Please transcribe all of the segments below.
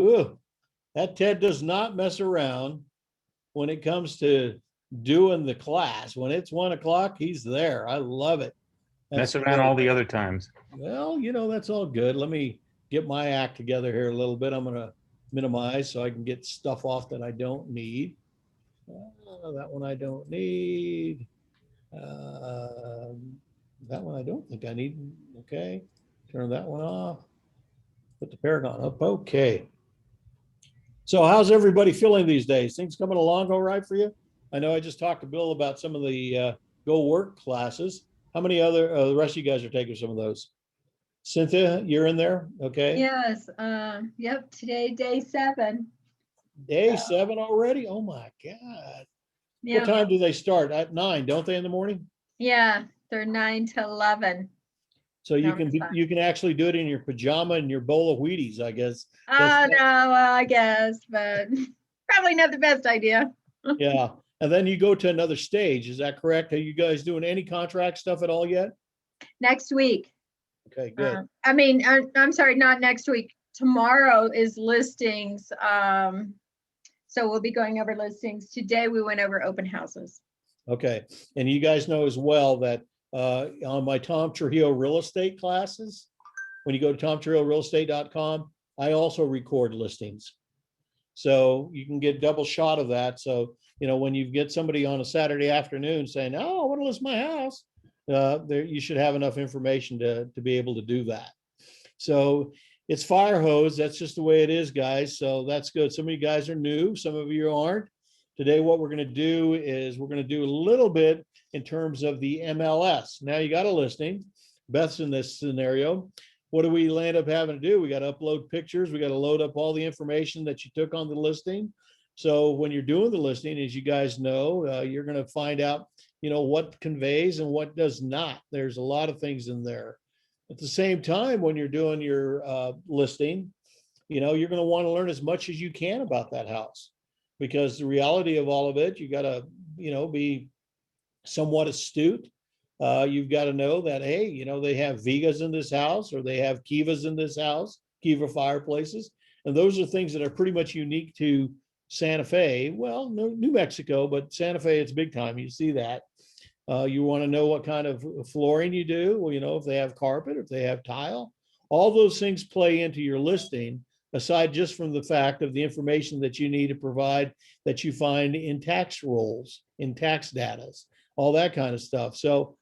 woo, that Ted does not mess around when it comes to doing the class. When it's 1 o'clock, he's there. I love it. Mess around all the other times. Well, that's all good. Let me get my act together here a little bit. I'm going to minimize so I can get stuff off that I don't need. That one I don't need. That one I don't think I need. Okay. Turn that one off. Put the Paragon up. Okay. So how's everybody feeling these days? Things coming along all right for you? I know I just talked to Bill about some of the Go Work classes. How many other, the rest of you guys are taking some of those? Cynthia, you're in there? Okay. Yes. Yep. Today, day 7. Day 7 already? Oh my God. Yeah. What time do they start? At 9, don't they, in the morning? Yeah. They're 9 to 11. So you can actually do it in your pajama and your bowl of Wheaties, I guess. Oh, no, I guess, but probably not the best idea. Yeah. And then you go to another stage. Is that correct? Are you guys doing any contract stuff at all yet? Next week. Okay, good. I mean, I'm sorry, not next week. Tomorrow is listings. So we'll be going over listings. Today we went over open houses. Okay. And you guys know as well that on my Tom Trujillo real estate classes, when you go to tomtrujillorealestate.com, I also record listings. So you can get double shot of that. So, when you get somebody on a Saturday afternoon saying, oh, I want to list my house, there you should have enough information to be able to do that. So it's fire hose. That's just the way it is, guys. So that's good. Some of you guys are new. Some of you aren't. Today, what we're going to do is we're going to do a little bit in terms of the MLS. Now you got a listing. Beth's in this scenario. What do we end up having to do? We got to upload pictures. We got to load up all the information that you took on the listing. So when you're doing the listing, as you guys know, you're going to find out, what conveys and what does not. There's a lot of things in there. At the same time, when you're doing your listing, you're going to want to learn as much as you can about that house, because the reality of all of it, you got to, be somewhat astute. You've got to know that, hey, they have Vigas in this house, or they have Kivas in this house, Kiva fireplaces. And those are things that are pretty much unique to Santa Fe. Well, no, New Mexico, but Santa Fe, it's big time. You see that. You want to know what kind of flooring you do. Well, if they have carpet, if they have tile, all those things play into your listing, aside just from the fact of the information that you need to provide that you find in tax rolls, in tax data, all that kind of stuff. So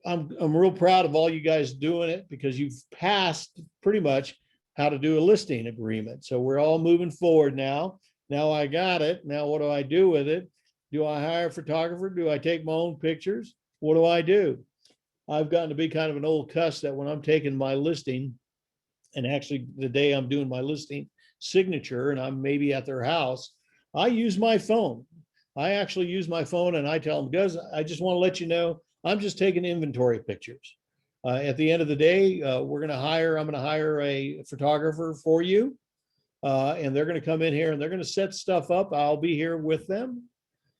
I'm real proud of all you guys doing it, because you've passed pretty much how to do a listing agreement. So we're all moving forward now. Now I got it. Now what do I do with it? Do I hire a photographer? Do I take my own pictures? What do I do? I've gotten to be kind of an old cuss that when I'm taking my listing, and actually the day I'm doing my listing signature and I'm maybe at their house, I use my phone. I actually use my phone and I tell them, guys, I just want to let you know, I'm just taking inventory pictures. At the end of the day, I'm going to hire a photographer for you. And they're going to come in here and they're going to set stuff up. I'll be here with them.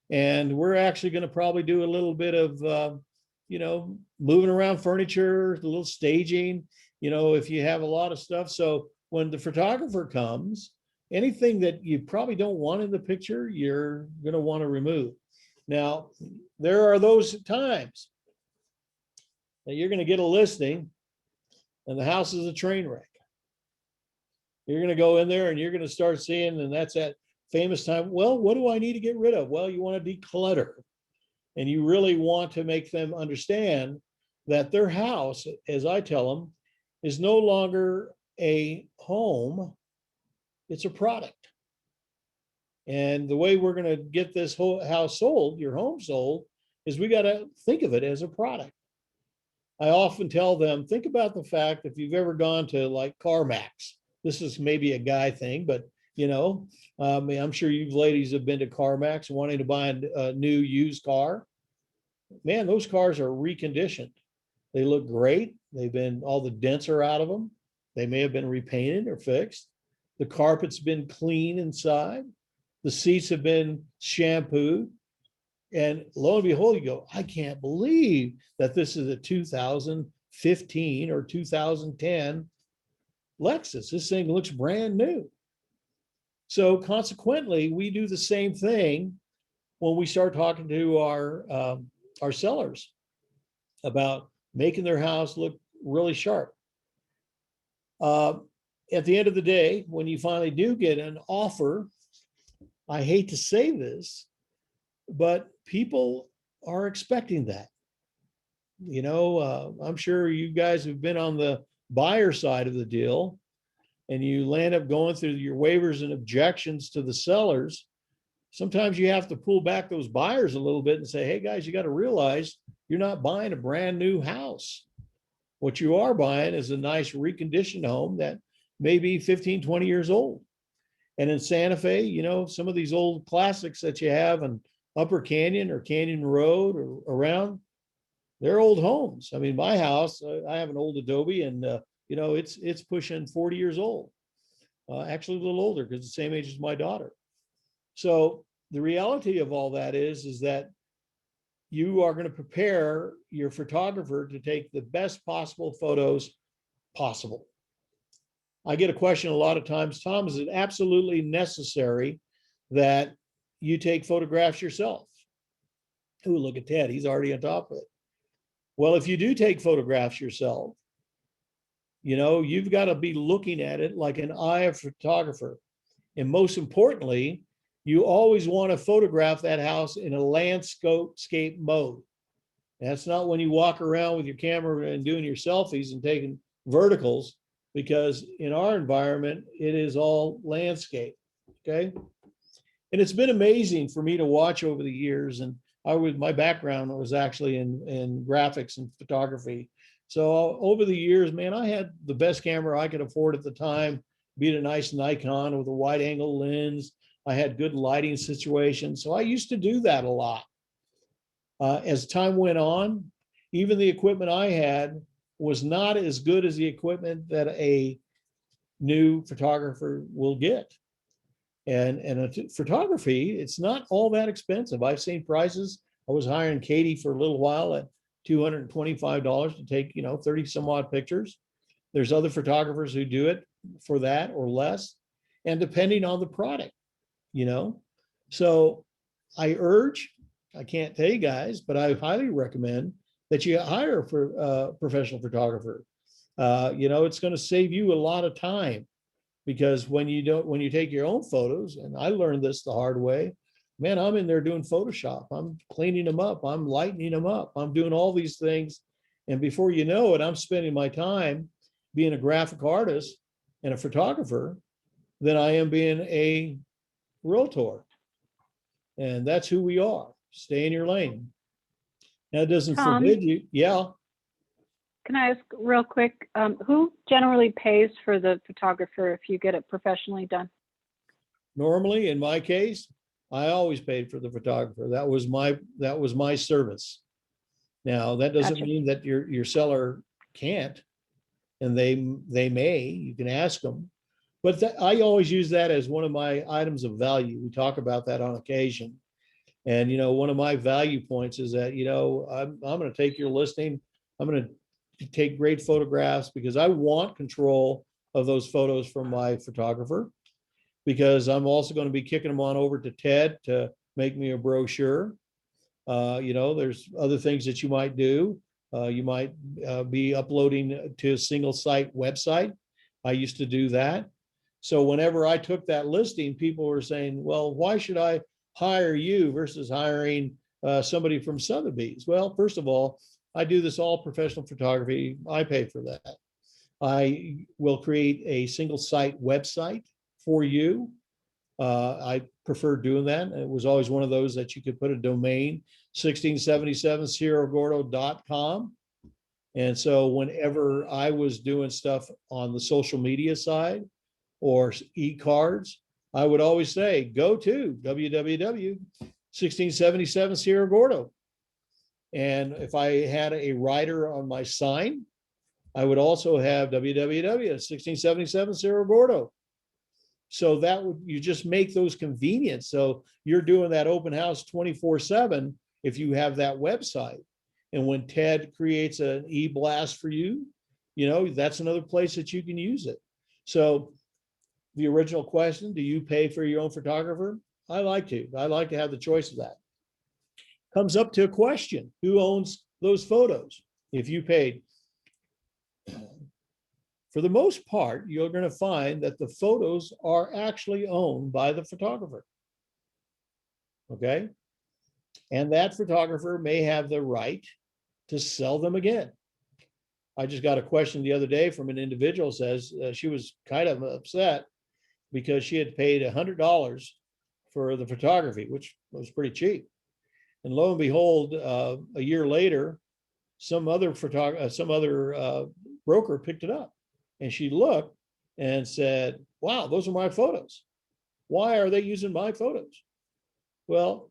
And we're actually going to probably do a little bit of, moving around furniture, a little staging, if you have a lot of stuff. So when the photographer comes, anything that you probably don't want in the picture, you're going to want to remove. Now, there are those times that you're going to get a listing and the house is a train wreck. You're going to go in there and you're going to start seeing, and that's that famous time. Well, what do I need to get rid of? Well, you want to declutter, and you really want to make them understand that their house, as I tell them, is no longer a home, it's a product. And the way we're going to get this whole house sold, your home sold, is we got to think of it as a product. I often tell them, think about the fact, if you've ever gone to like CarMax, this is maybe a guy thing, but I'm sure you ladies have been to CarMax wanting to buy a new used car. Man, those cars are reconditioned. They look great. All the dents are out of them. They may have been repainted or fixed. The carpet's been clean inside. The seats have been shampooed. And lo and behold, you go, I can't believe that this is a 2015 or 2010 Lexus. This thing looks brand new. So consequently, we do the same thing when we start talking to our sellers about making their house look really sharp. At the end of the day, when you finally do get an offer, I hate to say this, but people are expecting that. I'm sure you guys have been on the buyer side of the deal, and you land up going through your waivers and objections to the sellers. Sometimes you have to pull back those buyers a little bit and say, hey guys, you got to realize you're not buying a brand new house. What you are buying is a nice reconditioned home that may be 15, 20 years old. And in Santa Fe, some of these old classics that you have in Upper Canyon or Canyon Road or around, they're old homes. I mean, my house, I have an old Adobe, and it's pushing 40 years old. Actually a little older because the same age as my daughter. So the reality of all that is that you are going to prepare your photographer to take the best possible photos possible. I get a question a lot of times, Tom, is it absolutely necessary that you take photographs yourself? Ooh, look at Ted, he's already on top of it. Well, if you do take photographs yourself, you've got to be looking at it like an eye of photographer. And most importantly, you always want to photograph that house in a landscape mode. That's not when you walk around with your camera and doing your selfies and taking verticals, because in our environment, it is all landscape. Okay. And it's been amazing for me to watch over the years. And my background was actually in graphics and photography. So over the years, man, I had the best camera I could afford at the time, be it a nice Nikon with a wide angle lens. I had good lighting situations. So I used to do that a lot. As time went on, even the equipment I had was not as good as the equipment that a new photographer will get. And photography, it's not all that expensive. I've seen prices. I was hiring Katie for a little while at $225 to take, 30 some odd pictures. There's other photographers who do it for that or less, and depending on the product, So I can't tell you guys, but I highly recommend that you hire for a professional photographer. It's going to save you a lot of time, because when you take your own photos, and I learned this the hard way, man, I'm in there doing Photoshop. I'm cleaning them up. I'm lightening them up. I'm doing all these things. And before you know it, I'm spending my time being a graphic artist and a photographer than I am being a realtor. And that's who we are. Stay in your lane. That doesn't Tom? forbid you. Yeah. Can I ask real quick, who generally pays for the photographer if you get it professionally done? Normally, in my case, I always paid for the photographer. That was my service. Now, that doesn't Gotcha. mean that your seller can't, and they may. You can ask them, but I always use that as one of my items of value. We talk about that on occasion, and one of my value points is that I'm going to take your listing. I'm going to take great photographs because I want control of those photos from my photographer, because I'm also going to be kicking them on over to Ted to make me a brochure. There's other things that you might do. You might be uploading to a single site website. I used to do that. So whenever I took that listing, people were saying, well, why should I hire you versus hiring somebody from Sotheby's? Well, first of all, I do this all professional photography. I pay for that. I will create a single site website for you. I prefer doing that. It was always one of those that you could put a domain, 1677sierragordo.com. And so whenever I was doing stuff on the social media side or e-cards, I would always say, go to www.1677sierragordo. And if I had a writer on my sign, I would also have www.1677sierragordo. So you just make those convenient. So you're doing that open house 24/7 if you have that website. And when Ted creates an e-blast for you, that's another place that you can use it. So the original question, do you pay for your own photographer? I like to. I like to have the choice of that. Comes up to a question, who owns those photos? If you paid, for the most part, you're going to find that the photos are actually owned by the photographer. Okay. And that photographer may have the right to sell them again. I just got a question the other day from an individual says she was kind of upset because she had paid $100 for the photography, which was pretty cheap. And lo and behold, a year later, some other broker picked it up, and she looked and said, "Wow, those are my photos. Why are they using my photos?" Well,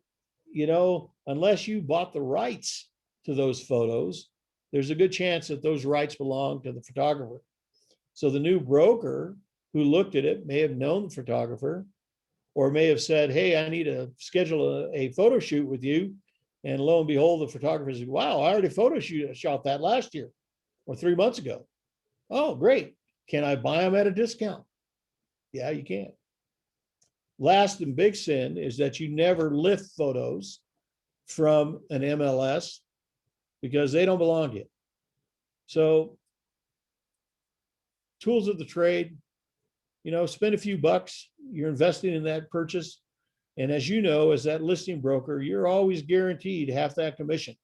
unless you bought the rights to those photos, there's a good chance that those rights belong to the photographer. So the new broker who looked at it may have known the photographer, or may have said, "Hey, I need to schedule a photo shoot with you." And lo and behold, the photographer said, "Wow, I already shot that last year or 3 months ago." "Oh, great. Can I buy them at a discount?" Yeah, you can. Last and big sin is that you never lift photos from an MLS because they don't belong to you. So tools of the trade, spend a few bucks, you're investing in that purchase. And as you know, as that listing broker, you're always guaranteed half that commission.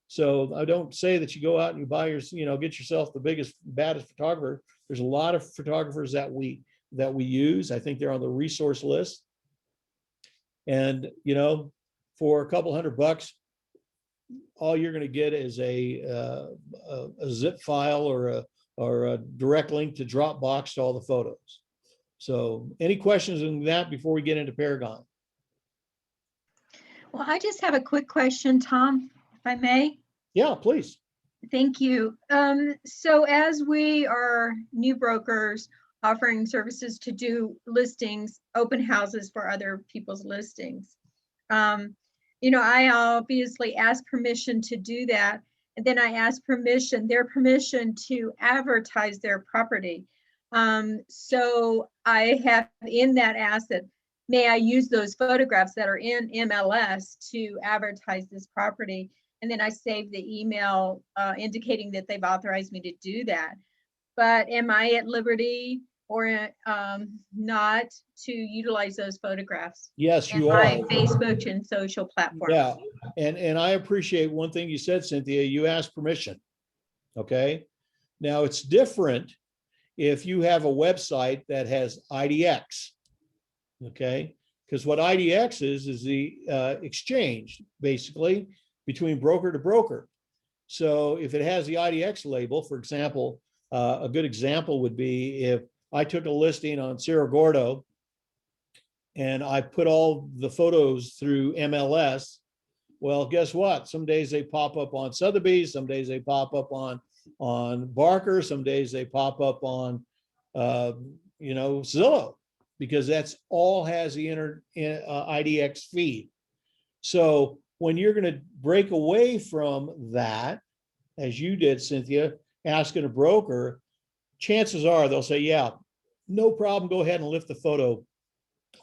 So I don't say that you go out and you buy get yourself the biggest, baddest photographer. There's a lot of photographers that we use. I think they're on the resource list. And, for a couple $100, all you're going to get is a zip file or a direct link to Dropbox to all the photos. So any questions on that before we get into Paragon? Well, I just have a quick question, Tom, if I may. Yeah, please. Thank you. So as we are new brokers offering services to do listings, open houses for other people's listings, I obviously ask permission to do that. And then I ask their permission to advertise their property. So I have in that asset, may I use those photographs that are in MLS to advertise this property? And then I save the email indicating that they've authorized me to do that. But am I at liberty or not to utilize those photographs? Yes, you in my are. Facebook and social platforms? Yeah, and I appreciate one thing you said, Cynthia. You asked permission. Okay. Now it's different if you have a website that has IDX. Okay, because what IDX is the exchange basically between broker to broker. So if it has the IDX label, for example, a good example would be if I took a listing on Cerro Gordo and I put all the photos through MLS. Well, guess what? Some days they pop up on Sotheby's, some days they pop up on Barker, some days they pop up on Zillow, because that's all has the IDX feed. So when you're going to break away from that, as you did, Cynthia, asking a broker, chances are they'll say, "Yeah, no problem. Go ahead and lift the photo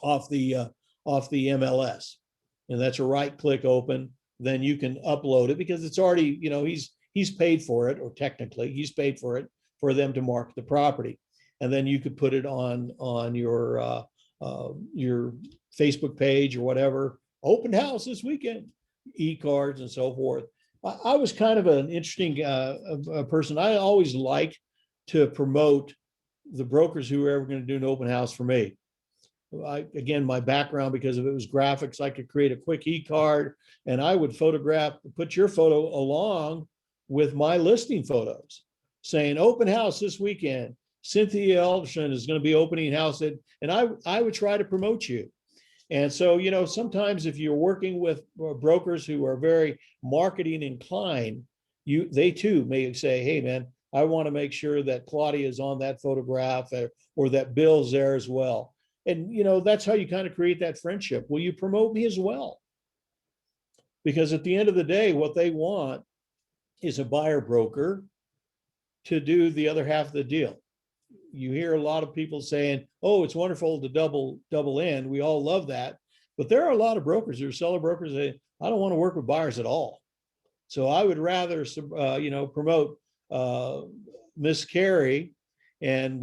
off the MLS," and that's a right-click open. Then you can upload it because it's already, he's paid for it, or technically he's paid for it for them to market the property, and then you could put it on your Facebook page or whatever. Open house this weekend, e-cards and so forth. I was kind of an interesting person. I always like to promote the brokers who are ever going to do an open house for me. Again, my background, because if it was graphics, I could create a quick e-card and I would put your photo along with my listing photos saying open house this weekend. Cynthia Alderson is going to be opening house and I would try to promote you. And so, sometimes if you're working with brokers who are very marketing inclined, they too may say, "Hey man, I want to make sure that Claudia is on that photograph or that Bill's there as well." And, that's how you kind of create that friendship. Will you promote me as well? Because at the end of the day, what they want is a buyer broker to do the other half of the deal. you hear a lot of people saying, oh, it's wonderful to double in. We all love that. But there are a lot of brokers, there are seller brokers that say, I don't want to work with buyers at all. So I would rather, promote Miss Carrie and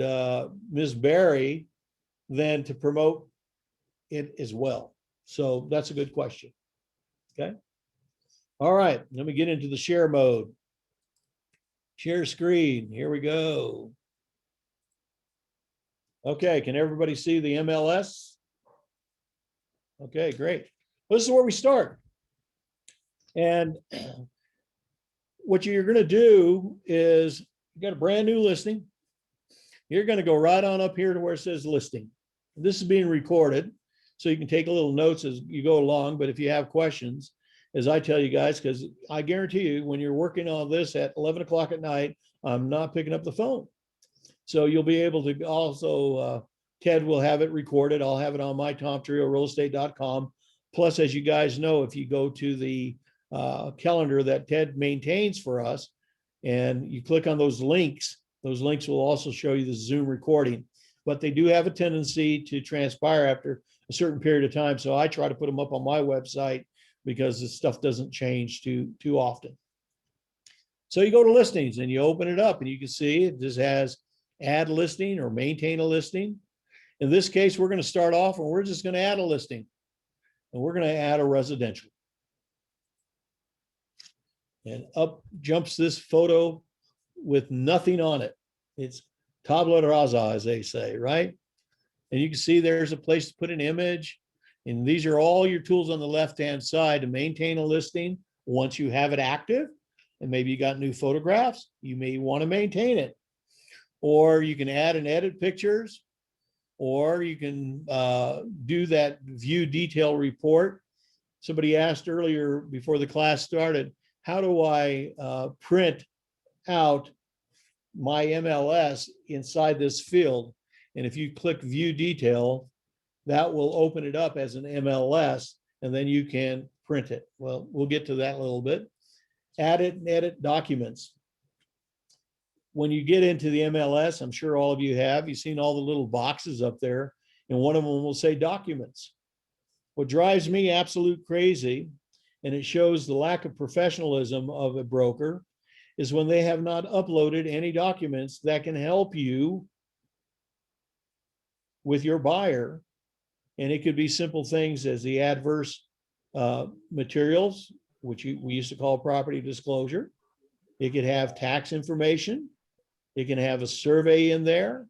Ms. Barry than to promote it as well. So that's a good question. Okay. All right, let me get into the share mode. Share screen, here we go. Okay, can everybody see the MLS? Okay, great. This is where we start. And what you're going to do is you got a brand new listing. You're going to go right on up here to where it says listing. This is being recorded, so you can take a little notes as you go along. But if you have questions, as I tell you guys, because I guarantee you, when you're working on this at 11 o'clock at night, I'm not picking up the phone. So you'll be able to also, Ted will have it recorded. I'll have it on my TomTrioRealEstate.com. Plus, as you guys know, if you go to the calendar that Ted maintains for us, and you click on those links will also show you the Zoom recording. But they do have a tendency to transpire after a certain period of time. So I try to put them up on my website because this stuff doesn't change too often. So you go to listings and you open it up and you can see it just has add listing or maintain a listing. In this case, we're going to start off and we're just going to add a listing. And we're going to add a residential. And up jumps this photo with nothing on it. It's tabula rasa, as they say, right? And you can see there's a place to put an image. And these are all your tools on the left-hand side to maintain a listing. Once you have it active, and maybe you got new photographs, you may want to maintain it. Or you can add and edit pictures, or you can do that view detail report. Somebody asked earlier before the class started, how do I print out my MLS inside this field? And if you click view detail, that will open it up as an MLS, and then you can print it. Well, we'll get to that in a little bit. Add it and edit documents. When you get into the MLS, I'm sure all of you have, you've seen all the little boxes up there, and one of them will say documents. What drives me absolute crazy, and it shows the lack of professionalism of a broker, is when they have not uploaded any documents that can help you with your buyer. And it could be simple things as the adverse materials, which we used to call property disclosure. It could have tax information. It can have a survey in there.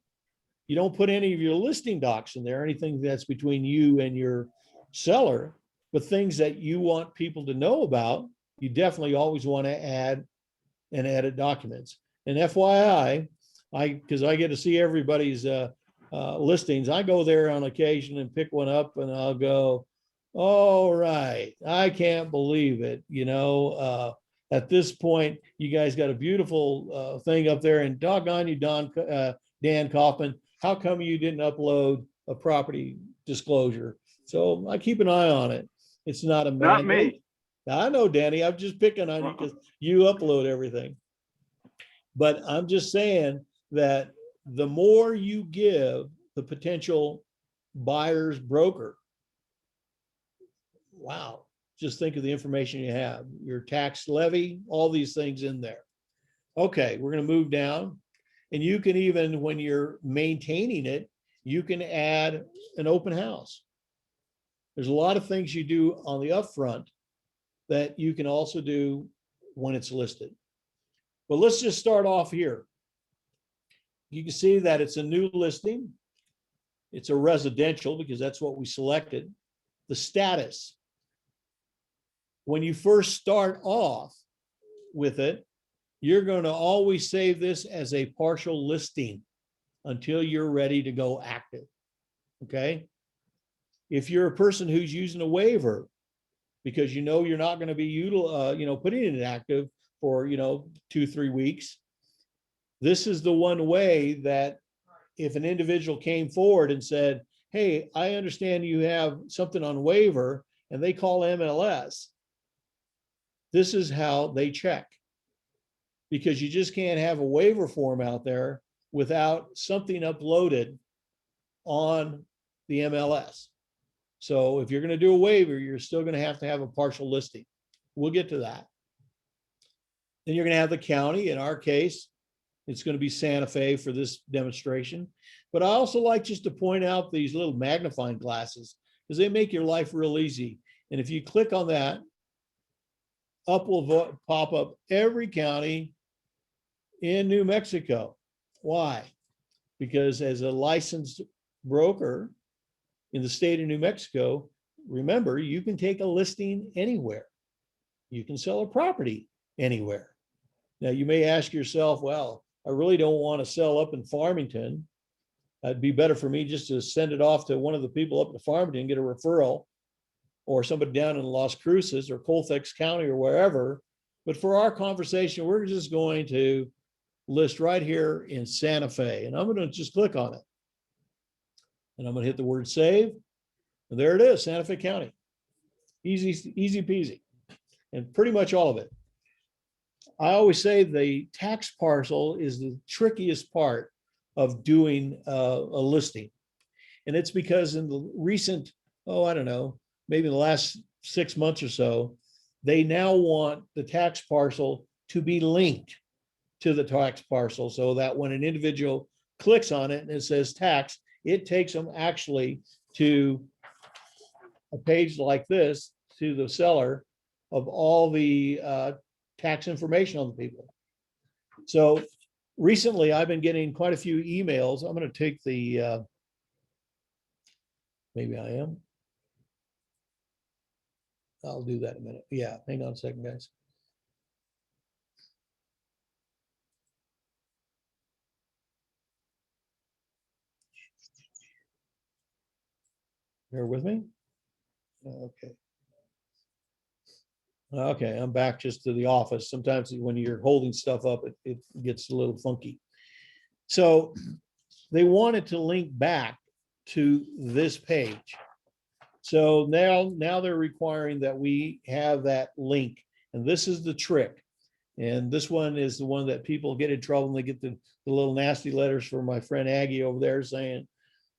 You don't put any of your listing docs in there, anything that's between you and your seller, but things that you want people to know about, you definitely always want to add and edit documents. And FYI, because I get to see everybody's listings, I go there on occasion and pick one up and I'll go, all right, I can't believe it. At this point, you guys got a beautiful thing up there, and doggone you, Dan Kaufman, how come you didn't upload a property disclosure? So I keep an eye on it. It's not a mandate. Not me. I know, Danny, I'm just picking on you because you upload everything. But I'm just saying that the more you give the potential buyer's broker, wow, just think of the information you have, your tax levy, all these things in there. Okay, we're going to move down. And you can even, when you're maintaining it, you can add an open house. There's a lot of things you do on the upfront that you can also do when it's listed. But let's just start off here. You can see that it's a new listing. It's a residential because that's what we selected. The status. When you first start off with it, you're going to always save this as a partial listing until you're ready to go active. Okay. If you're a person who's using a waiver because you're not going to be putting it in active for 2-3 weeks, this is the one way that if an individual came forward and said, hey, I understand you have something on waiver, and they call MLS, this is how they check. Because you just can't have a waiver form out there without something uploaded on the MLS. So if you're going to do a waiver, you're still going to have a partial listing. We'll get to that. Then you're going to have the county. In our case, it's going to be Santa Fe for this demonstration. But I also like just to point out these little magnifying glasses because they make your life real easy. And if you click on that, up will pop up every county in New Mexico. Why? Because as a licensed broker in the state of New Mexico, remember, you can take a listing anywhere. You can sell a property anywhere. Now, you may ask yourself, well, I really don't want to sell up in Farmington. It'd be better for me just to send it off to one of the people up in Farmington and get a referral, or somebody down in Las Cruces or Colfax County or wherever. But for our conversation, we're just going to list right here in Santa Fe. And I'm going to just click on it. And I'm going to hit the word save. And there it is, Santa Fe County. Easy, easy peasy. And pretty much all of it. I always say the tax parcel is the trickiest part of doing a listing. And it's because in the recent, I don't know, maybe in the last 6 months or so, they now want the tax parcel to be linked to the tax parcel so that when an individual clicks on it and it says tax, it takes them actually to a page like this to the seller of all the tax information on the people. So recently I've been getting quite a few emails. I'm going to take the, maybe I am. I'll do that in a minute. Yeah, hang on a second, guys. Bear with me. Okay. Okay, I'm back just to the office. Sometimes when you're holding stuff up, it gets a little funky. So they wanted to link back to this page. So now they're requiring that we have that link. And this is the trick. And this one is the one that people get in trouble and they get the little nasty letters from my friend Aggie over there saying,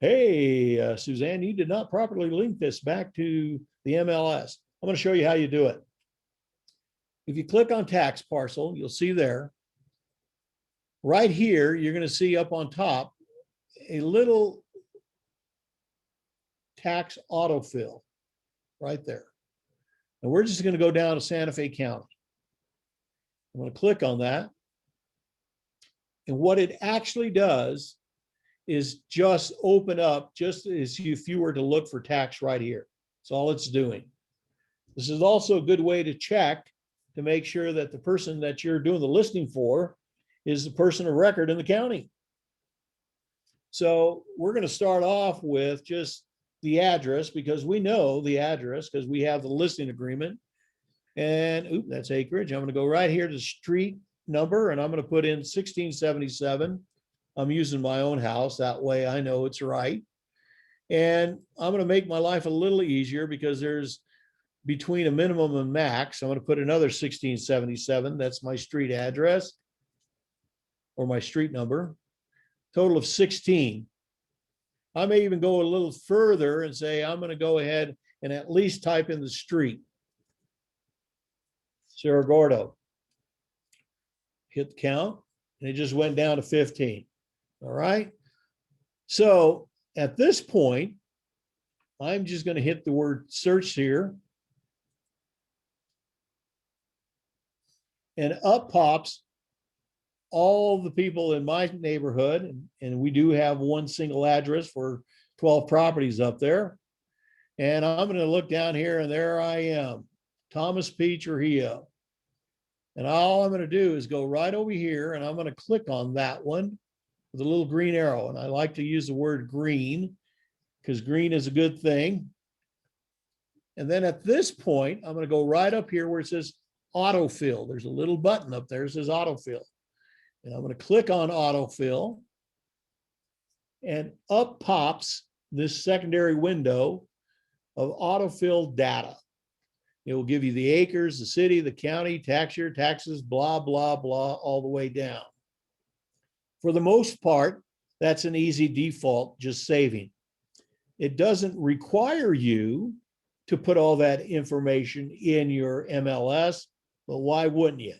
hey, Suzanne, you did not properly link this back to the MLS. I'm going to show you how you do it. If you click on tax parcel, you'll see there. Right here, you're going to see up on top a little tax autofill right there. And we're just going to go down to Santa Fe County. I'm going to click on that. And what it actually does is just open up just as if you were to look for tax right here. That's all it's doing. This is also a good way to check to make sure that the person that you're doing the listing for is the person of record in the county. So we're going to start off with just the address because we know the address because we have the listing agreement. And that's acreage. I'm going to go right here to street number and I'm going to put in 1677. I'm using my own house. That way I know it's right. And I'm going to make my life a little easier because there's between a minimum and max. I'm going to put another 1677. That's my street address or my street number. Total of 16. I may even go a little further and say, I'm going to go ahead and at least type in the street. Cerro Gordo. Hit count and it just went down to 15. All right. So at this point, I'm just going to hit the word search here. And up pops all the people in my neighborhood. And we do have one single address for 12 properties up there. And I'm going to look down here and there I am, Thomas P. Trujillo. And all I'm going to do is go right over here and I'm going to click on that one with a little green arrow. And I like to use the word green because green is a good thing. And then at this point, I'm going to go right up here where it says autofill. There's a little button up there that says autofill. And I'm going to click on autofill. And up pops this secondary window of autofill data. It will give you the acres, the city, the county, tax year, taxes, blah, blah, blah, all the way down. For the most part, that's an easy default, just saving. It doesn't require you to put all that information in your MLS, but why wouldn't you?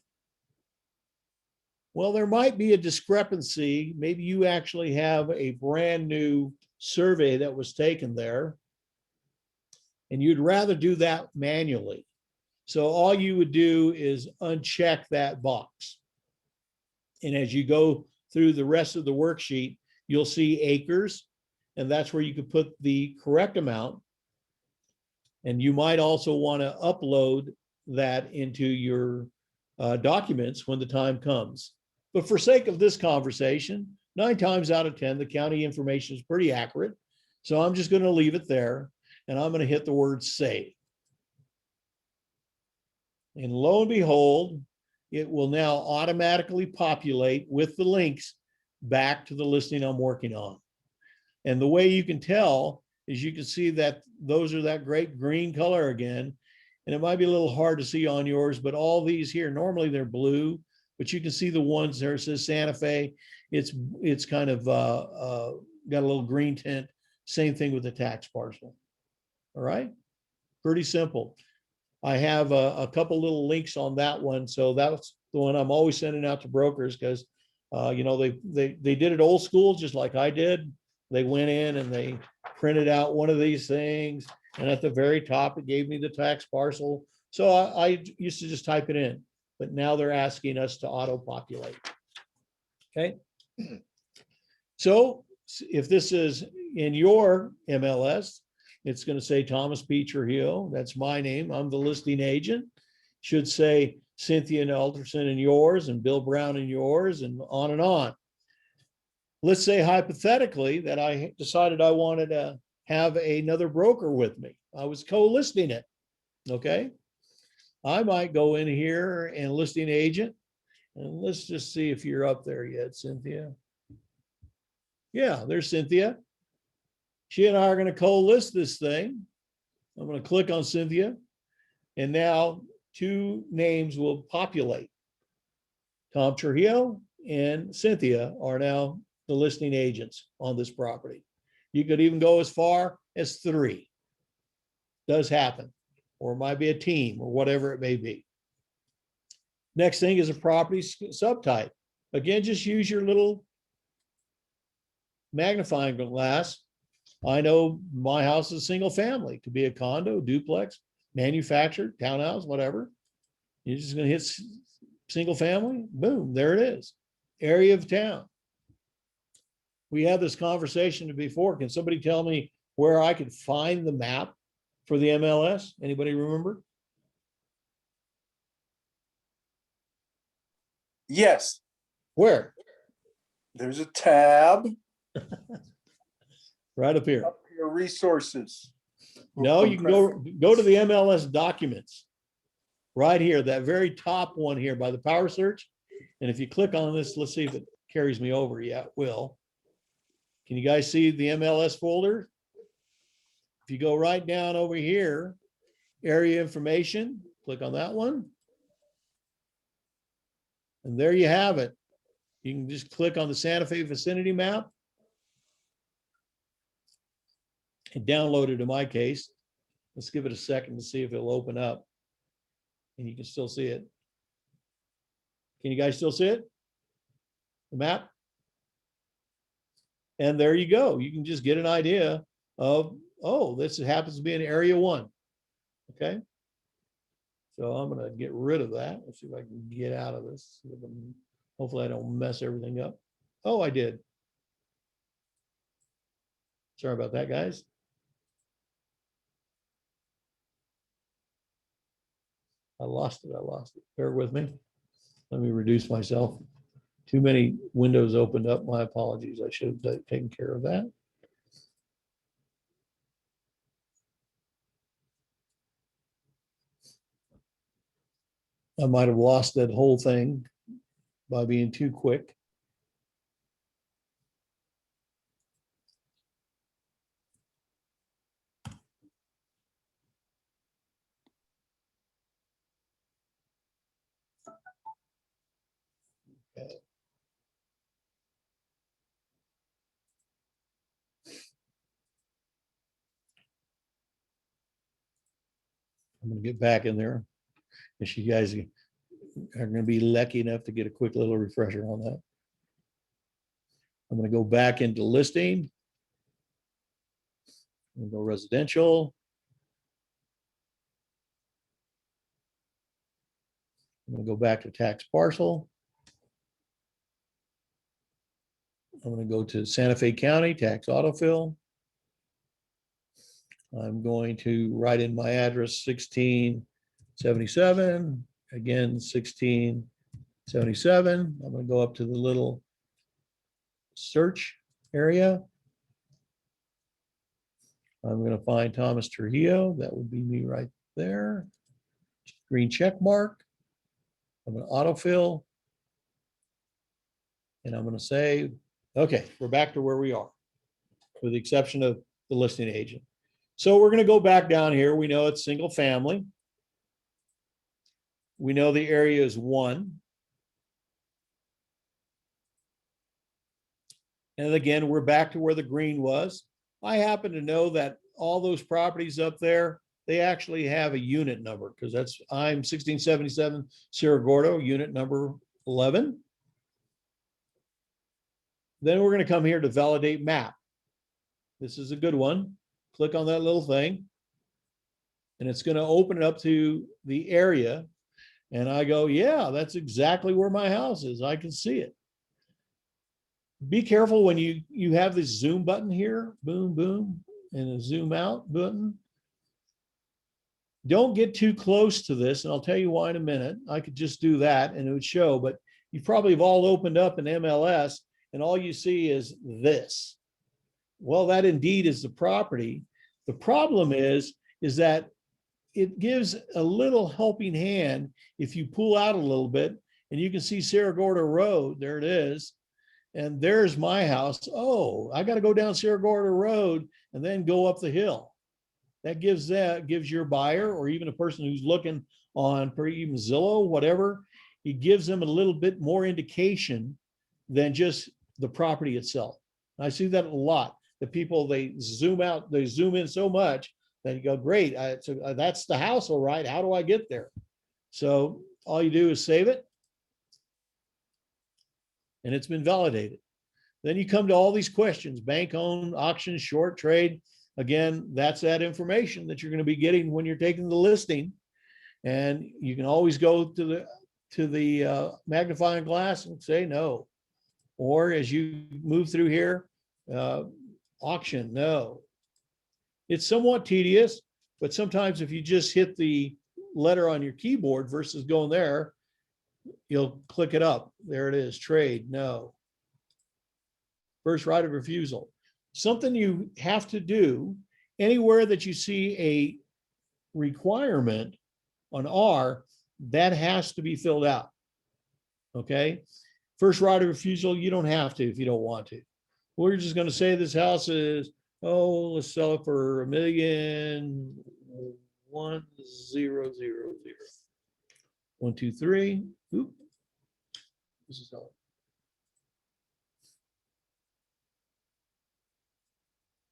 Well, there might be a discrepancy. Maybe you actually have a brand new survey that was taken there, and you'd rather do that manually. So all you would do is uncheck that box. And as you go through the rest of the worksheet, you'll see acres, and that's where you could put the correct amount. And you might also want to upload that into your documents when the time comes. But for sake of this conversation, 9 times out of 10, the county information is pretty accurate. So I'm just going to leave it there, and I'm going to hit the word save. And lo and behold, it will now automatically populate with the links back to the listing I'm working on. And the way you can tell is you can see that those are that great green color again. And it might be a little hard to see on yours, but all these here, normally they're blue, but you can see the ones there. It says Santa Fe. It's kind of got a little green tint. Same thing with the tax parcel. All right, pretty simple. I have a couple little links on that one. So that's the one I'm always sending out to brokers because, you know, they did it old school, just like I did. They went in and they printed out one of these things. And at the very top, it gave me the tax parcel. So I used to just type it in, but now they're asking us to auto populate. Okay. So if this is in your MLS, it's going to say Thomas P. Trujillo. That's my name. I'm the listing agent. Should say Cynthia Alderson in yours and Bill Brown in yours and on and on. Let's say hypothetically that I decided I wanted to have another broker with me. I was co-listing it. Okay. I might go in here and listing agent. And let's just see if you're up there yet, Cynthia. Yeah, there's Cynthia. She and I are going to co-list this thing. I'm going to click on Cynthia. And now 2 names will populate. Tom Trujillo and Cynthia are now the listing agents on this property. You could even go as far as 3. Does happen. Or it might be a team or whatever it may be. Next thing is a property subtype. Again, just use your little magnifying glass. I know my house is single family. It could be a condo, duplex, manufactured, townhouse, whatever. You're just going to hit single family. Boom, there it is. Area of town. We had this conversation before. Can somebody tell me where I could find the map for the MLS? Anybody remember? Yes, Where? there's a tab Right up here. up here, resources. No, you can go to the MLS documents. Right here, that very top one here by the power search. And if you click on this, let's see if it carries me over. Yeah, it will. Can you guys see the MLS folder? If you go right down over here, area information, click on that one. And there you have it. You can just click on the Santa Fe vicinity map and download it in my case. Let's give it a second to see if it'll open up. And you can still see it. Can you guys still see it? The map? And there you go. You can just get an idea of, oh, this happens to be in area 1. Okay. So I'm going to get rid of that. Let's see if I can get out of this. Hopefully I don't mess everything up. Oh, I did. Sorry about that, guys. I lost it. Bear with me. Let me reduce myself. Too many windows opened up. My apologies. I should have taken care of that. I might have lost that whole thing by being too quick. Okay. I'm gonna get back in there. If you guys are gonna be lucky enough to get a quick little refresher on that. I'm gonna go back into listing. I'm gonna go residential. I'm gonna go back to tax parcel. I'm gonna go to Santa Fe County tax autofill. I'm going to write in my address 1677, again 1677. I'm gonna go up to the little search area. I'm gonna find Thomas Trujillo. That would be me right there. Green check mark. I'm gonna autofill. And I'm gonna say, okay, we're back to where we are, with the exception of the listing agent. So we're gonna go back down here. We know it's single family. We know the area is 1. And again, we're back to where the green was. I happen to know that all those properties up there, they actually have a unit number, because I'm 1677 Cerro Gordo, unit number 11. Then we're going to come here to validate map. This is a good one. Click on that little thing. And it's going to open it up to the area. And I go, yeah, that's exactly where my house is. I can see it. Be careful when you have this zoom button here, boom, boom, and a zoom out button. Don't get too close to this, and I'll tell you why in a minute. I could just do that and it would show, but you probably have all opened up in MLS and all you see is this. Well, that indeed is the property. The problem is that it gives a little helping hand if you pull out a little bit, and you can see Cerro Gordo Road, there it is. And there's my house. Oh, I got to go down Cerro Gordo Road and then go up the hill. That gives your buyer, or even a person who's looking on even Zillow, whatever, it gives them a little bit more indication than just the property itself. I see that a lot. The people, they zoom out, they zoom in so much that you go, great, that's the house, all right. How do I get there? So all you do is save it. And it's been validated. Then you come to all these questions: bank owned, auction, short, trade. Again, that's that information that you're going to be getting when you're taking the listing. And you can always go to the magnifying glass and say no. Or as you move through here, auction, no. It's somewhat tedious, but sometimes if you just hit the letter on your keyboard versus going there, you'll click it up. There it is, trade, no. First right of refusal. Something you have to do anywhere that you see a requirement on R, that has to be filled out. Okay. First right of refusal, you don't have to if you don't want to. We're just going to say this house is, oh, let's sell it for $1,100,000. 1, 2, 3. Oop. This is all.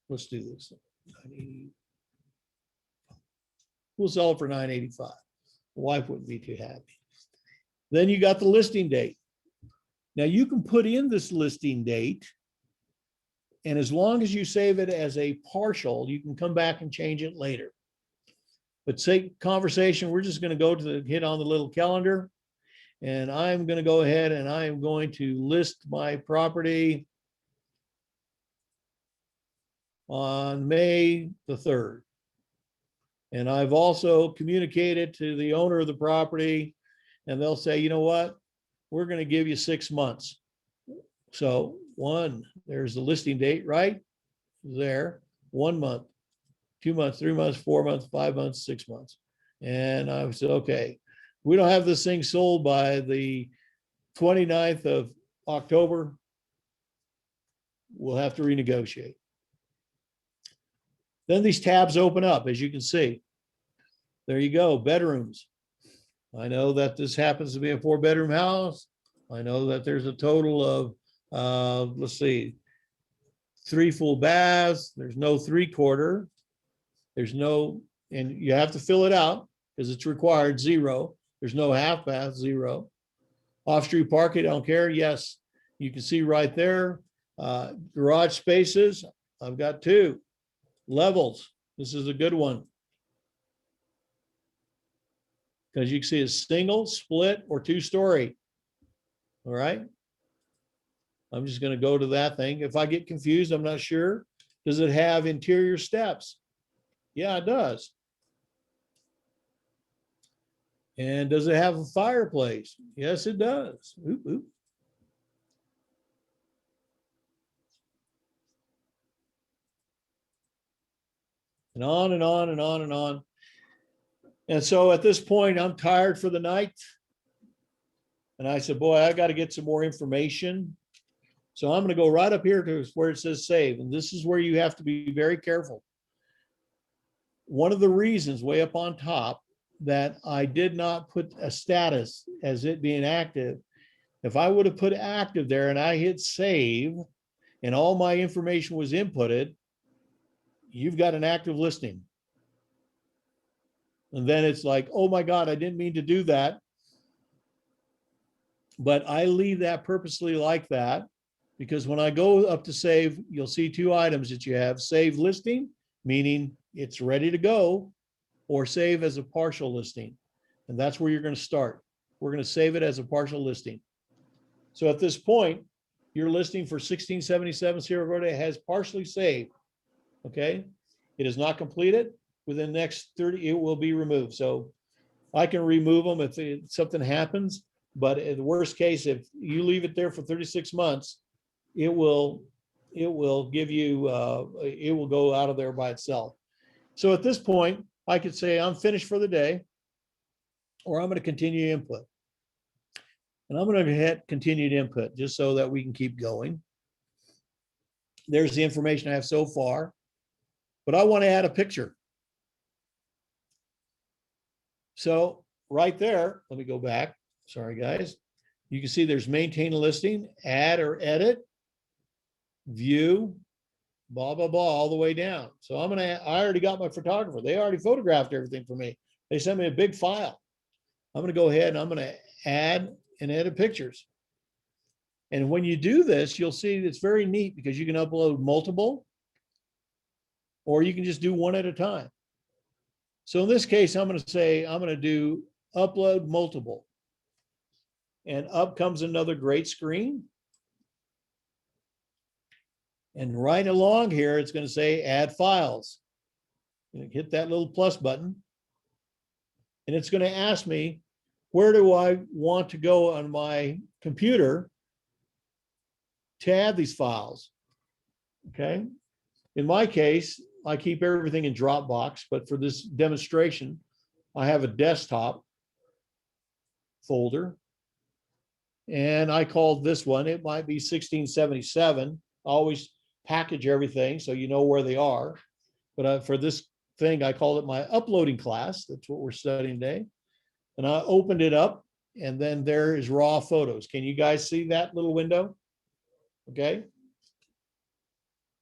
Let's do this. 980. We'll sell it for $985. The wife wouldn't be too happy. Then you got the listing date. Now you can put in this listing date, and as long as you save it as a partial, you can come back and change it later. But say conversation, we're just going to go to hit on the little calendar, and I'm going to go ahead and I am going to list my property on May the 3rd. And I've also communicated to the owner of the property, and they'll say, you know what, we're going to give you 6 months. So there's the listing date, right? There, 1 month, 2 months, 3 months, 4 months, 5 months, 6 months. And I said, okay, we don't have this thing sold by the 29th of October. We'll have to renegotiate. Then these tabs open up, as you can see. There you go, bedrooms. I know that this happens to be a 4-bedroom house. I know that there's a total of, let's see, 3 full baths. There's no 3/4. There's no, and you have to fill it out. because it's required, 0. There's no half bath, 0. Off-street parking, I don't care. Yes, you can see right there. Garage spaces, I've got 2. Levels, this is a good one. Because you can see a single, split, or 2-story. All right. I'm just going to go to that thing. If I get confused, I'm not sure. Does it have interior steps? Yeah, it does. And does it have a fireplace? Yes, it does. Oop, oop. And on and on and on and on. And so at this point, I'm tired for the night. And I said, boy, I got to get some more information. So I'm going to go right up here to where it says save. And this is where you have to be very careful. One of the reasons way up on top that I did not put a status as it being active, if I would have put active there and I hit save and all my information was inputted, you've got an active listing. And then it's like, oh my God, I didn't mean to do that. But I leave that purposely like that because when I go up to save, you'll see 2 items that you have: save listing, meaning it's ready to go, or save as a partial listing. And that's where you're going to start. We're going to save it as a partial listing. So at this point, your listing for 1677 Sierra Verde has partially saved. Okay. It is not completed. Within the next 30, it will be removed. So I can remove them if something happens. But in the worst case, if you leave it there for 36 months, it will give you, it will go out of there by itself. So at this point, I could say I'm finished for the day, or I'm going to continue input. And I'm going to hit continued input just so that we can keep going. There's the information I have so far, but I want to add a picture. So right there, let me go back. Sorry, guys. You can see there's maintain a listing, add or edit, view, blah, blah, blah, all the way down. So I already got my photographer. They already photographed everything for me. They sent me a big file. I'm going to go ahead and I'm going to add and edit pictures. And when you do this, you'll see it's very neat because you can upload multiple, or you can just do one at a time. So in this case, I'm going to say, I'm going to do upload multiple. And up comes another great screen. And right along here, it's going to say add files. Hit that little plus button. And it's going to ask me, where do I want to go on my computer to add these files? Okay. In my case, I keep everything in Dropbox, but for this demonstration, I have a desktop folder. And I called this one, it might be 1677. I always package everything so you know where they are. But for this thing, I called it my uploading class. That's what we're studying today. And I opened it up, and then there is raw photos. Can you guys see that little window? Okay.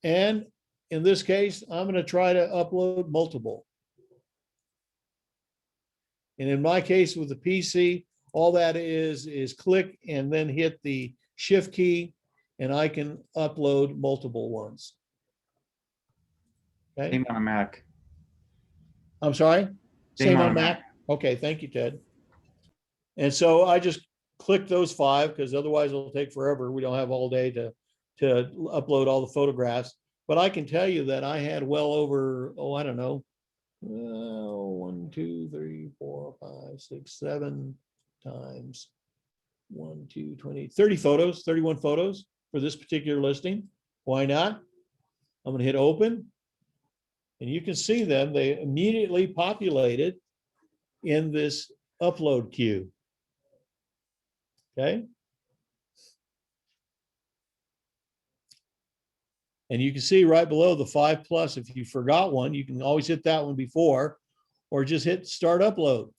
And in this case, I'm going to try to upload multiple. And in my case with the PC, all that is click and then hit the shift key, and I can upload multiple ones. Okay. Same on a Mac. I'm sorry? Same on on Mac? Okay, thank you, Ted. And so I just click those 5 because otherwise it'll take forever. We don't have all day to upload all the photographs. But I can tell you that I had well over, I don't know, 1, 2, 3, 4, 5, 6, 7 times 1, 2, 20, 30 photos, 31 photos for this particular listing. Why not? I'm going to hit open. And you can see them. They immediately populated in this upload queue. Okay. And you can see right below the 5+, if you forgot one, you can always hit that one before, or just hit start upload.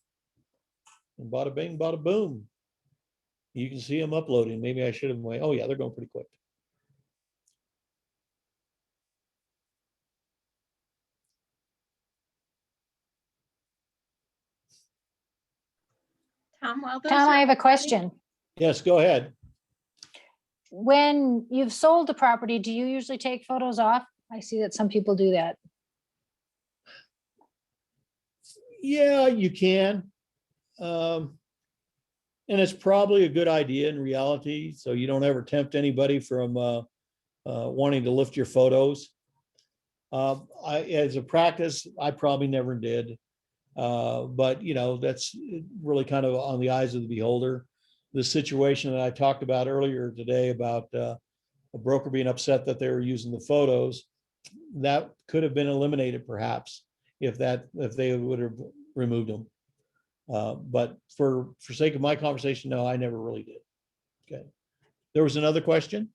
And bada bing, bada boom. You can see them uploading. Maybe I should have waited. Oh yeah, they're going pretty quick. Tom, while those Tom, are I have a opening- question. Yes, go ahead. When you've sold a property, do you usually take photos off? I see that some people do that. Yeah, you can. And it's probably a good idea in reality, so you don't ever tempt anybody from wanting to lift your photos. As a practice, I probably never did. But that's really kind of on the eyes of the beholder. The situation that I talked about earlier today about a broker being upset that they were using the photos, that could have been eliminated perhaps if they would have removed them. But for sake of my conversation, no, I never really did. Okay. There was another question?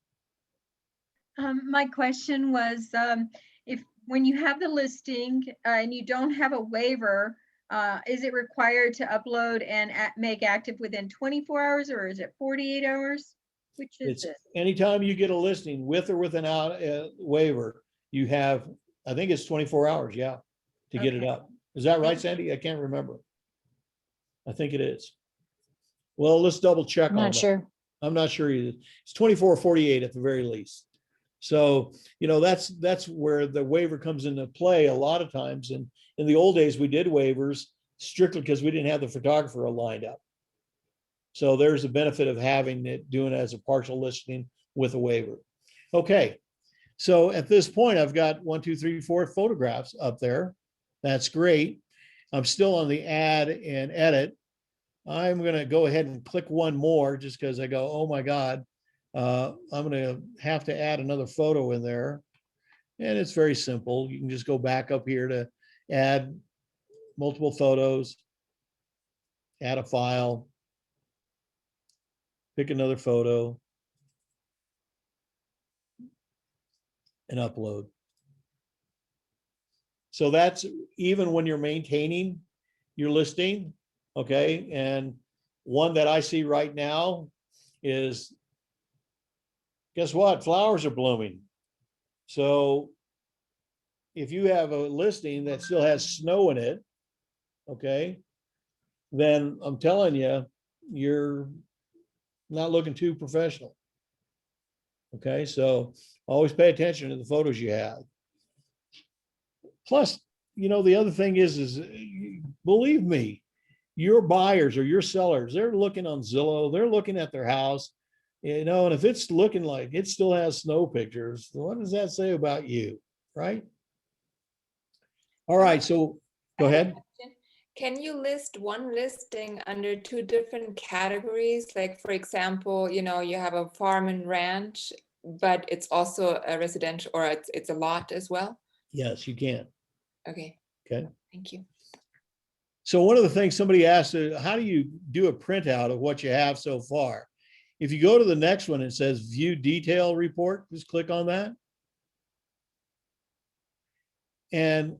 My question was, if, when you have the listing and you don't have a waiver, is it required to upload and make active within 24 hours, or is it 48 hours? Which is It's it? anytime you get a listing with or without a waiver, you have, I think it's 24 hours, yeah, to get it Okay. up. Is that right, Sandy? I can't remember. I think it is. Well, let's double check I'm on not that. sure. I'm not sure either. It's 24 or 48 at the very least. So, that's where the waiver comes into play a lot of times. And in the old days, we did waivers strictly because we didn't have the photographer lined up. So there's a benefit of having it, doing it as a partial listing with a waiver. Okay. So at this point, I've got 1, 2, 3, 4 photographs up there. That's great. I'm still on the add and edit. I'm going to go ahead and click one more just because I go, oh my God, I'm going to have to add another photo in there. And it's very simple. You can just go back up here to add multiple photos, add a file, pick another photo, and upload. So that's even when you're maintaining your listing, okay? And one that I see right now is, guess what? Flowers are blooming. So if you have a listing that still has snow in it, okay, then I'm telling you, you're not looking too professional. Okay, so always pay attention to the photos you have. Plus, the other thing is believe me, your buyers or your sellers, they're looking on Zillow, they're looking at their house, and if it's looking like it still has snow pictures, what does that say about you, right? All right, so go ahead. Can you list one listing under 2 different categories? Like, for example, you have a farm and ranch, but it's also a residential, or it's a lot as well? Yes, you can. Okay. Okay. Thank you. So one of the things somebody asked, how do you do a printout of what you have so far? If you go to the next one, it says view detail report, just click on that. And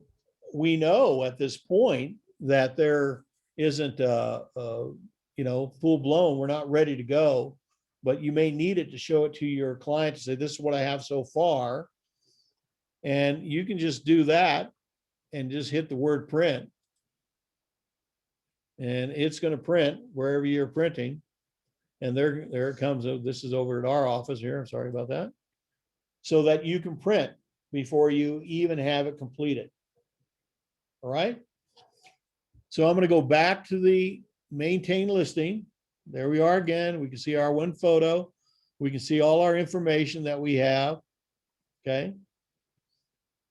we know at this point that there isn't full blown, we're not ready to go, but you may need it to show it to your client to say, this is what I have so far. And you can just do that and just hit the word print. And it's going to print wherever you're printing. And there it comes. This is over at our office here. I'm sorry about that. So that you can print before you even have it completed. All right. So I'm going to go back to the maintain listing. There we are again. We can see our one photo. We can see all our information that we have. Okay.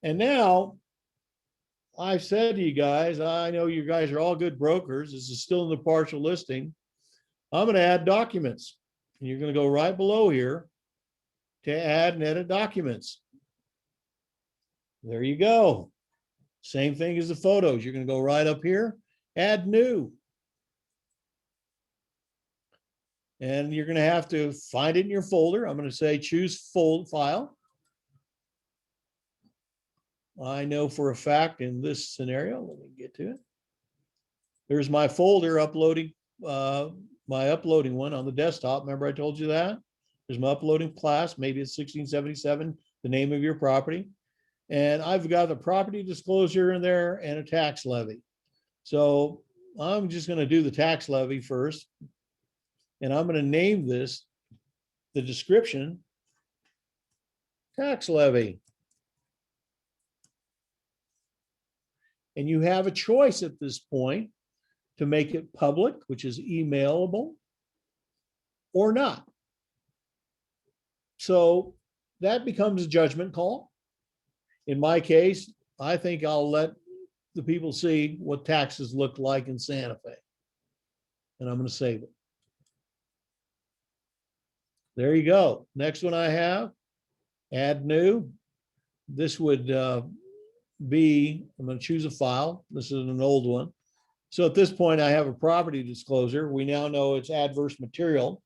And now I've said to you guys, I know you guys are all good brokers. This is still in the partial listing. I'm going to add documents. And you're going to go right below here to add and edit documents. There you go. Same thing as the photos. You're going to go right up here, add new. And you're going to have to find it in your folder. I'm going to say choose file. I know for a fact in this scenario, let me get to it. There's my folder uploading, my uploading one on the desktop. Remember I told you that? There's my uploading class. Maybe it's 1677, the name of your property. And I've got the property disclosure in there and a tax levy. So I'm just gonna do the tax levy first. And I'm gonna name this, the description, tax levy. And you have a choice at this point to make it public, which is emailable, or not. So that becomes a judgment call. In my case, I think I'll let the people see what taxes look like in Santa Fe. And I'm going to save it. There you go. Next one I have, add new. This would be, I'm going to choose a file. This is an old one. So at this point, I have a property disclosure. We now know it's adverse material.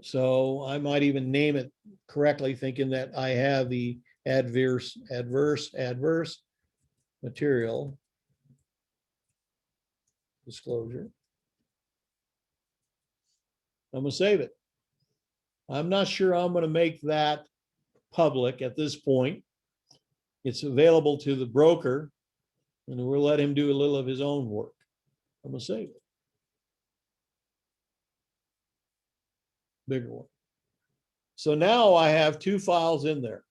So I might even name it correctly, thinking that I have the adverse material disclosure. I'm gonna save it. I'm not sure I'm gonna make that public at this point. It's available to the broker, and we'll let him do a little of his own work. I'm gonna save it. Bigger one. So now I have two files in there.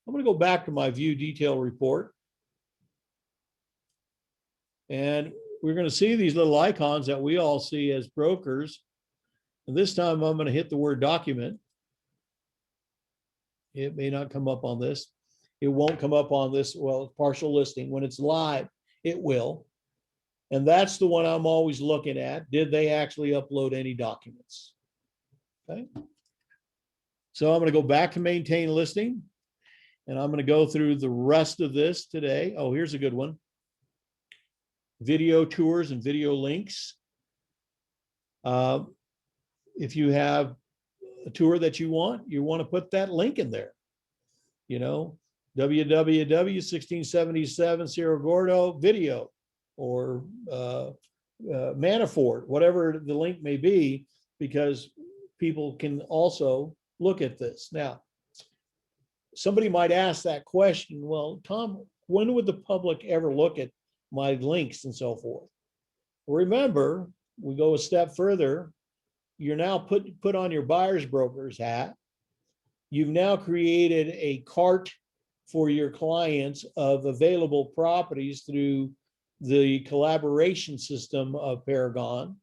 I'm going to go back to my view detail report. And we're going to see these little icons that we all see as brokers. And this time I'm going to hit the word document. It may not come up on this. It won't come up on this, well, partial listing. When it's live, it will. And that's the one I'm always looking at. Did they actually upload any documents? Okay. So I'm going to go back to maintain listing, and I'm going to go through the rest of this today. Oh, here's a good one. Video tours and video links. If you have a tour that you want to put that link in there. You know, www.1677 Cerro Gordo video, or Manafort, whatever the link may be, because people can also look at this. Now, somebody might ask that question, well, Tom, when would the public ever look at my links and so forth? Remember, we go a step further. You're now put on your buyer's broker's hat. You've now created a cart for your clients of available properties through the collaboration system of Paragon.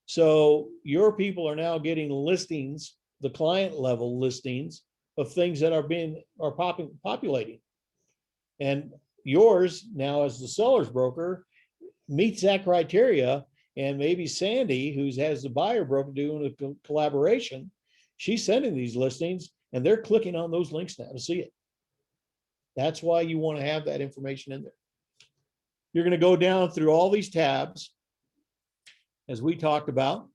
So your people are now getting listings, the client level listings of things that are populating. And yours now as the seller's broker meets that criteria. And maybe Sandy, who has the buyer broker doing a collaboration, she's sending these listings and they're clicking on those links now to see it. That's why you want to have that information in there. You're going to go down through all these tabs, as we talked about.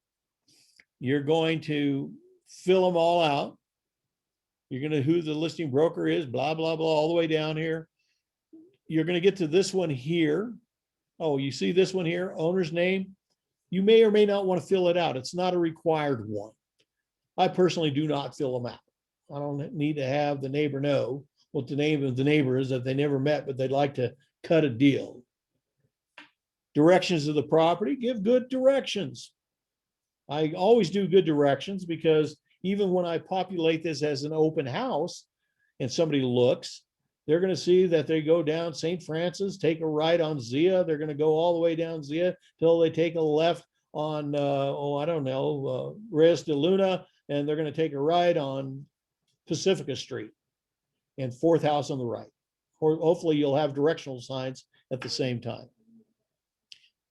You're going to fill them all out. You're going to who the listing broker is, blah, blah, blah, all the way down here. You're going to get to this one here. Oh, you see this one here, owner's name. You may or may not want to fill it out. It's not a required one. I personally do not fill them out. I don't need to have the neighbor know what the name of the neighbor is that they never met, but they'd like to cut a deal. Directions of the property, give good directions. I always do good directions because even when I populate this as an open house and somebody looks, they're going to see that they go down St. Francis, take a right on Zia. They're going to go all the way down Zia till they take a left on, Reyes de Luna, and they're going to take a right on Pacifica Street and fourth house on the right. Or hopefully you'll have directional signs at the same time.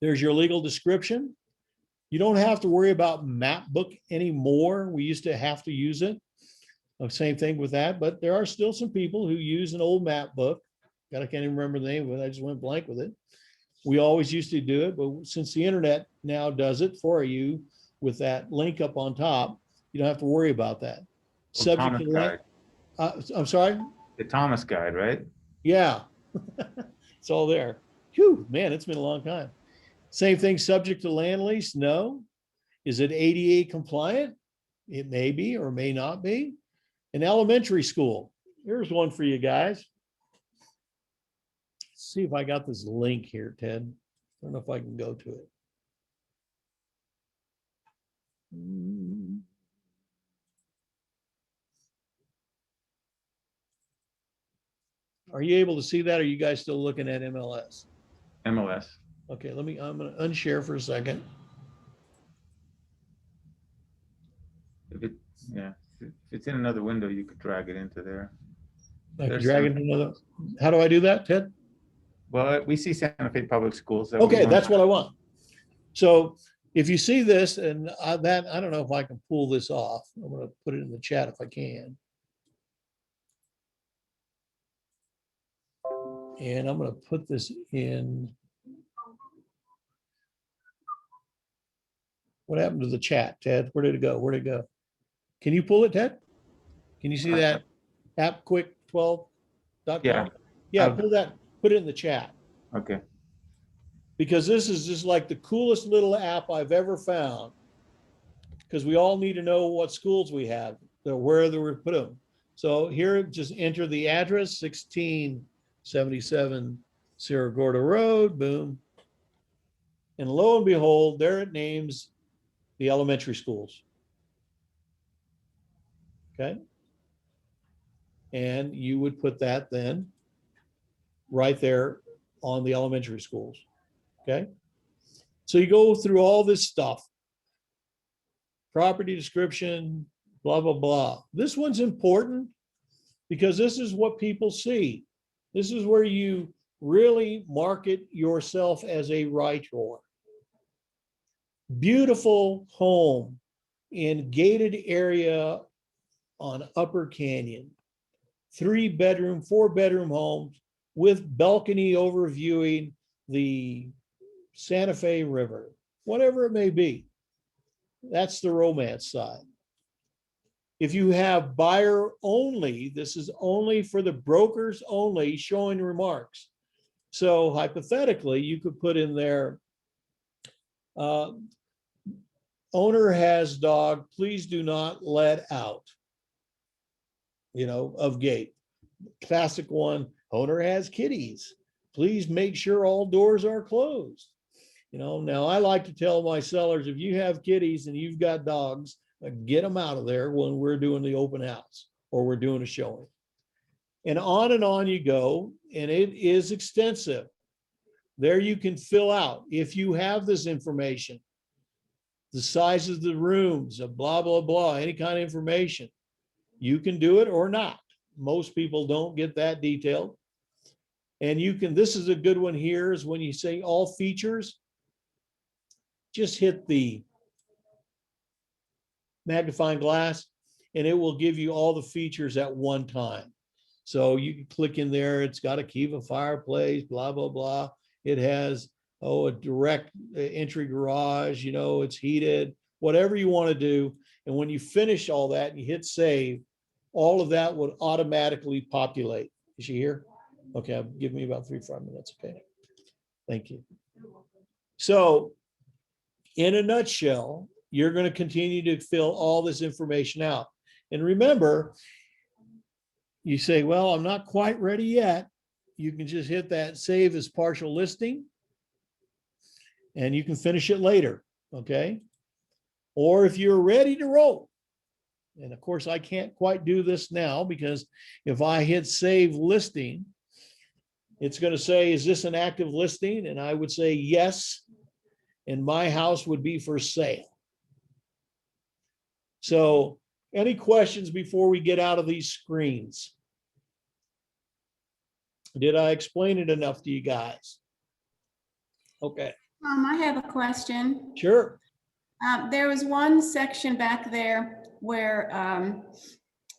There's your legal description. You don't have to worry about map book anymore. We used to have to use it. Same thing with that, but there are still some people who use an old map book. God, I can't even remember the name of it. I just went blank with it. We always used to do it, but since the internet now does it for you with that link up on top, you don't have to worry about that. Subject Thomas to Guide. I'm sorry? The Thomas Guide, right? Yeah. It's all there. Whew, man, it's been a long time. Same thing, subject to land lease? No. Is it ADA compliant? It may be or may not be. An elementary school. Here's one for you guys. see if I got this link here, Ted. I don't know if I can go to it. Are you able to see that? Or are you guys still looking at MLS? MLS. Okay, I'm gonna unshare for a second. If it, yeah, if it's in another window, you could drag it into there. I can There's drag it some- to another. How do I do that, Ted? Well, we see Santa Fe Public Schools. that we Okay, want. that's what I want. So if you see this and I don't know if I can pull this off. I'm gonna put it in the chat if I can. And I'm gonna put this in. What happened to the chat, Ted? Where did it go? Where did it go? Can you pull it, Ted? Can you see that? appquick12.com? Yeah. Yeah, I'll- pull that, put it in the chat. Okay. Because this is just like the coolest little app I've ever found. Because we all need to know what schools we have, where they were put them. So here, just enter the address, 1677 Sierra Gorda Road, boom. And lo and behold, there it names the elementary schools. Okay. And you would put that then right there on the elementary schools. Okay. So you go through all this stuff, property description, blah, blah, blah. This one's important because this is what people see. This is where you really market yourself as a writer. Beautiful home in gated area on Upper Canyon. 3-bedroom, 4-bedroom homes with balcony overviewing the Santa Fe River, whatever it may be. That's the romance side. If you have buyer only, this is only for the brokers only, showing remarks. So hypothetically, you could put in there, owner has dog, please do not let out, of gate. Classic one, owner has kitties, please make sure all doors are closed. Now I like to tell my sellers, if you have kitties and you've got dogs, get them out of there when we're doing the open house or we're doing a showing. And on you go, and it is extensive. There you can fill out, if you have this information, the sizes of the rooms, blah, blah, blah, any kind of information. You can do it or not. Most people don't get that detailed. And you can, this is a good one here, is when you say all features, just hit the magnifying glass and it will give you all the features at one time. So you can click in there, it's got a Kiva fireplace, blah, blah, blah. It has, a direct entry garage, it's heated, whatever you want to do. And when you finish all that and you hit save, all of that would automatically populate. Is she here? Okay, give me about 3-5 minutes. Okay. Thank you. So in a nutshell, you're going to continue to fill all this information out. And remember, you say, well, I'm not quite ready yet. You can just hit that save as partial listing and you can finish it later. Okay. Or if you're ready to roll, and of course, I can't quite do this now because if I hit save listing, it's going to say, is this an active listing? And I would say yes. And my house would be for sale. So any questions before we get out of these screens? Did I explain it enough to you guys? Okay, I have a question. sure. There was one section back there where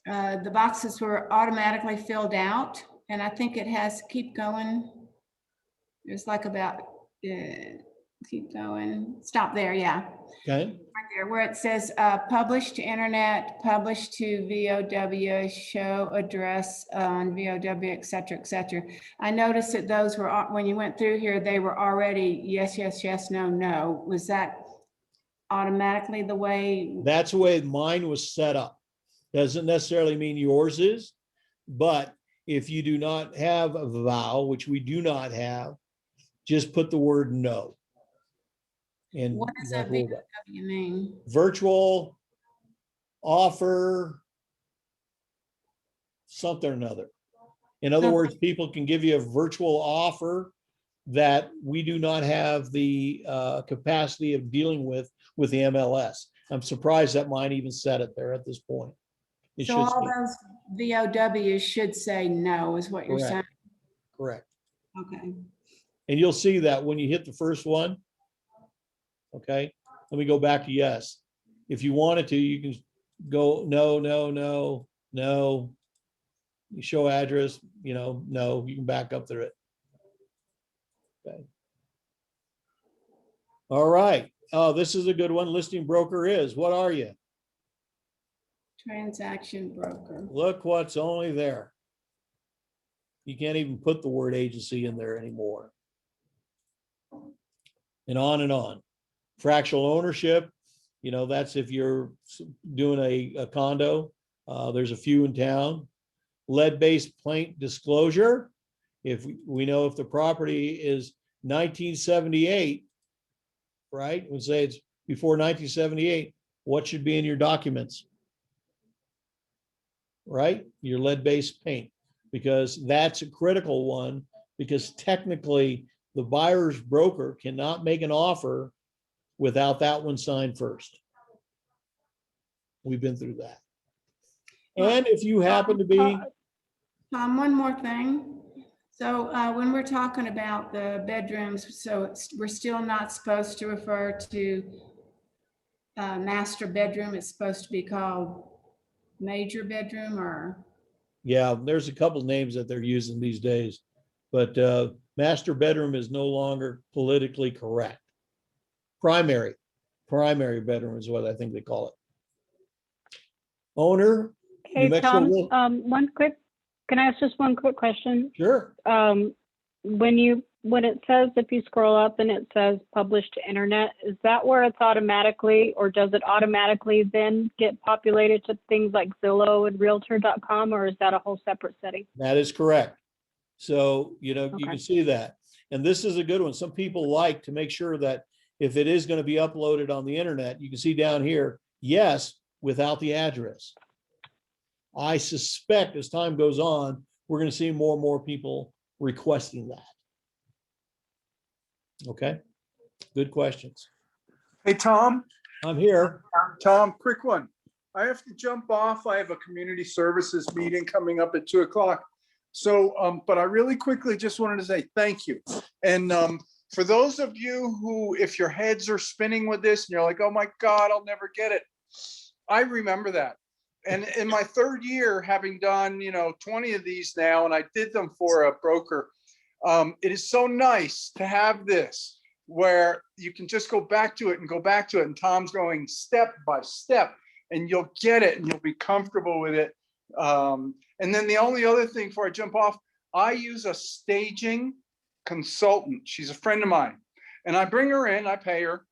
the boxes were automatically filled out, and I think it has keep going. There's like about, keep going, stop there, yeah. Okay, Right there, where it says publish to internet, publish to VOW, show address on VOW, et cetera, et cetera. I noticed that those were, when you went through here, they were already yes, yes, yes, no, no. Was that automatically the way? that's the way mine was set up. Doesn't necessarily mean yours is, but if you do not have a vow, which we do not have, just put the word no. And What does that's that what we'll- VOW mean? virtual offer something or another. In other Okay. words, people can give you a virtual offer that we do not have the capacity of dealing with the MLS. I'm surprised that mine even said it there at this point. It So should all say those VOWs should say no, is what you're saying? correct. Correct. Okay. And you'll see that when you hit the first one. Okay, let me go back to yes. If you wanted to, you can go no, no, no, no. You show address, no, you can back up through it. Okay. All right. Oh, this is a good one. Listing broker is. What are you? Transaction broker. Look what's only there. You can't even put the word agency in there anymore. And on and on. Fractional ownership, that's if you're doing a condo. There's a few in town. Lead-based plaint disclosure. If we know if the property is 1978, right? We say it's before 1978, what should be in your documents? Right? Your lead-based paint, because that's a critical one, because technically the buyer's broker cannot make an offer without that one signed first. We've been through that. And if you happen to be, Tom, one more thing. So when we're talking about the bedrooms, so we're still not supposed to refer to master bedroom. It's supposed to be called major bedroom or? yeah, there's a couple names that they're using these days, but master bedroom is no longer politically correct. Primary bedroom is what I think they call it. Owner, New Hey, Mexico. Tom, can I ask just one quick question? Sure. When it says, if you scroll up and it says publish to internet, is that where it's automatically, or does it automatically then get populated to things like Zillow and Realtor.com, or is that a whole separate setting? That is correct. So, you Okay. can see that. And this is a good one. Some people like to make sure that if it is going to be uploaded on the internet, you can see down here, yes, without the address. I suspect as time goes on, we're going to see more and more people requesting that. Okay, good questions. Hey, Tom, I'm here. quick one. I have to jump off. I have a community services meeting coming up at 2:00. So, but I really quickly just wanted to say thank you. And for those of you who, if your heads are spinning with this and you're like, oh my God, I'll never get it. I remember that. And in my third year, having done, 20 of these now, and I did them for a broker, it is so nice to have this where you can just go back to it and go back to it. And Tom's going step by step and you'll get it and you'll be comfortable with it. And then the only other thing before I jump off, I use a staging consultant. She's a friend of mine. And I bring her in, I pay her.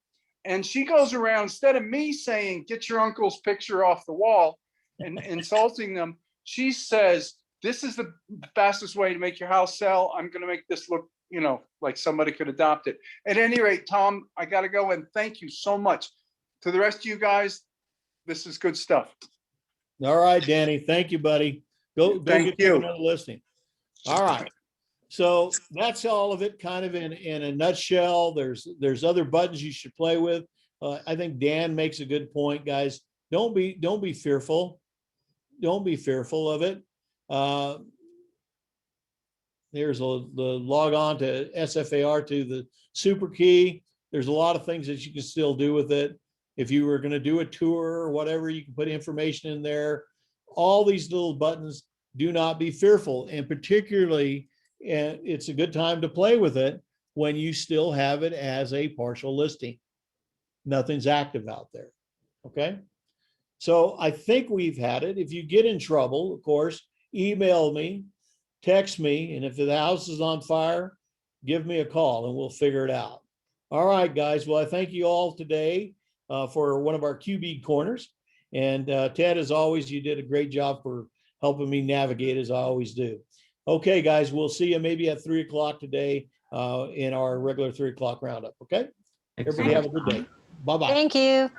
And she goes around, instead of me saying, get your uncle's picture off the wall and insulting them, she says, this is the fastest way to make your house sell. I'm going to make this look, like somebody could adopt it. At any rate, Tom, I got to go and thank you so much. To the rest of you guys, this is good stuff. All right, Danny. Thank you, buddy. Go Thank get you. another listing. All right. So that's all of it, kind of in a nutshell. There's other buttons you should play with. I think Dan makes a good point, guys. Don't be fearful. Don't be fearful of it. There's the log on to SFAR to the super key. There's a lot of things that you can still do with it. If you were going to do a tour or whatever, you can put information in there. All these little buttons, do not be fearful. And particularly, it's a good time to play with it when you still have it as a partial listing. Nothing's active out there. Okay. So I think we've had it. If you get in trouble, of course, email me, text me, and if the house is on fire, give me a call and we'll figure it out. All right, guys. Well, I thank you all today for one of our QB corners. And Ted, as always, you did a great job for helping me navigate, as I always do. Okay, guys, we'll see you maybe at 3 o'clock today in our regular 3 o'clock roundup, okay? Everybody have a good day. Bye-bye. Thank you.